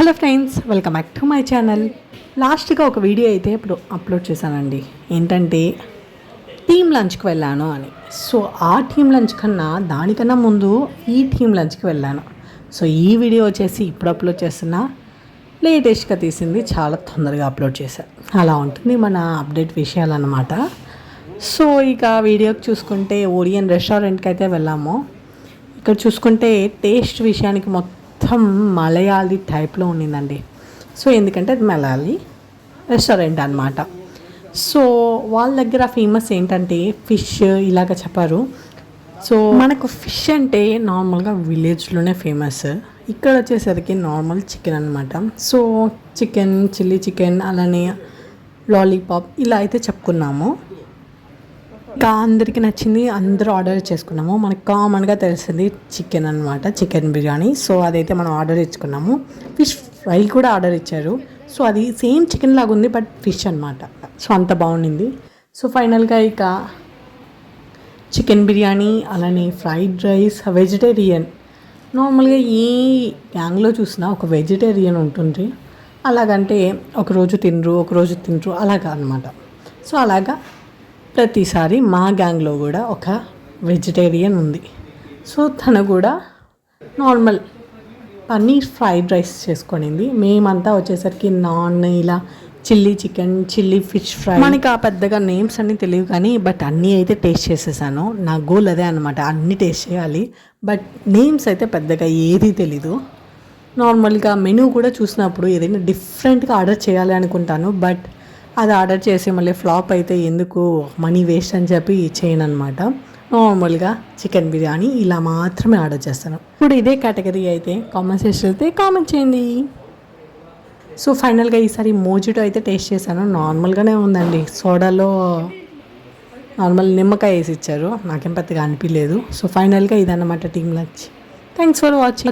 Hello friends, welcome back to my channel. లాస్ట్గా ఒక video అయితే ఇప్పుడు అప్లోడ్ చేశానండి. ఏంటంటే టీమ్ లంచ్కి వెళ్ళాను అని. సో ఆ టీమ్ లంచ్ కన్నా దానికన్నా ముందు ఈ టీమ్ లంచ్కి వెళ్ళాను. సో ఈ వీడియో వచ్చేసి ఇప్పుడు అప్లోడ్ చేస్తున్నా. లేటెస్ట్గా తీసింది, చాలా తొందరగా అప్లోడ్ చేశాను. అలా ఉంటుంది మన అప్డేట్ విషయాలు అన్నమాట. సో ఇక వీడియోకి చూసుకుంటే ఓరియన్ రెస్టారెంట్కి అయితే వెళ్ళాము. ఇక్కడ చూసుకుంటే టేస్ట్ విషయానికి మొత్తం మలయాళీ టైప్లో ఉండిందండి. సో ఎందుకంటే అది మలయాళీ రెస్టారెంట్ అనమాట. సో వాళ్ళ దగ్గర ఫేమస్ ఏంటంటే ఫిష్ ఇలాగ చెప్పారు. సో మనకు ఫిష్ అంటే నార్మల్గా విలేజ్లోనే ఫేమస్. ఇక్కడ వచ్చేసరికి నార్మల్ చికెన్ అనమాట. సో చికెన్, చిల్లీ చికెన్, అలానే లాలీపాప్ ఇలా అయితే చెప్పుకున్నాము. ఇంకా అందరికీ నచ్చింది, అందరూ ఆర్డర్ చేసుకున్నాము. మనకు కామన్గా తెలిసింది చికెన్ అనమాట, చికెన్ బిర్యానీ. సో అదైతే మనం ఆర్డర్ ఇచ్చుకున్నాము. ఫిష్ ఫ్రై కూడా ఆర్డర్ ఇచ్చారు. సో అది సేమ్ చికెన్ లాగా ఉంది, బట్ ఫిష్ అనమాట. సో అంత బాగుండింది. సో ఫైనల్గా ఇక చికెన్ బిర్యానీ, అలానే ఫ్రైడ్ రైస్, వెజిటేరియన్. నార్మల్గా ఈ గ్యాంగ్లో చూసినా ఒక వెజిటేరియన్ ఉంటుంది. అలాగంటే ఒకరోజు తినరు అలాగా అనమాట. సో అలాగా ప్రతిసారి మా గ్యాంగ్లో కూడా ఒక వెజిటేరియన్ ఉంది. సో తను కూడా నార్మల్ పన్నీర్ ఫ్రైడ్ రైస్ చేసుకొనింది. మేమంతా వచ్చేసరికి నాన్ ఇలా chilli chicken, chilli fish fry. మనకి ఆ పెద్దగా నేమ్స్ అన్నీ తెలియవు కానీ బట్ అన్నీ అయితే టేస్ట్ చేసేసాను. నా గోల్ అదే అనమాట, అన్నీ టేస్ట్ చేయాలి. బట్ నేమ్స్ అయితే పెద్దగా ఏది తెలీదు. నార్మల్గా మెనూ కూడా చూసినప్పుడు ఏదైనా డిఫరెంట్గా ఆర్డర్ చేయాలి అనుకుంటాను. బట్ అది ఆర్డర్ చేసి మళ్ళీ ఫ్లాప్ అయితే ఎందుకు మనీ వేస్ట్ అని చెప్పి చేయను అనమాట. నార్మల్గా చికెన్ బిర్యానీ ఇలా మాత్రమే ఆర్డర్ చేస్తాను. ఇప్పుడు ఇదే కేటగిరీ అయితే కామెంట్ సెక్షన్ అయితే కామెంట్ చేయండి. సో ఫైనల్గా ఈసారి మోజిటో అయితే టేస్ట్ చేశాను. నార్మల్గానే ఉందండి. సోడాలో నార్మల్ నిమ్మకాయ వేసి ఇచ్చారు, నాకేం పెద్దగా అనిపించలేదు. సో ఫైనల్గా ఇదన్నమాట team lunch. Thanks for watching.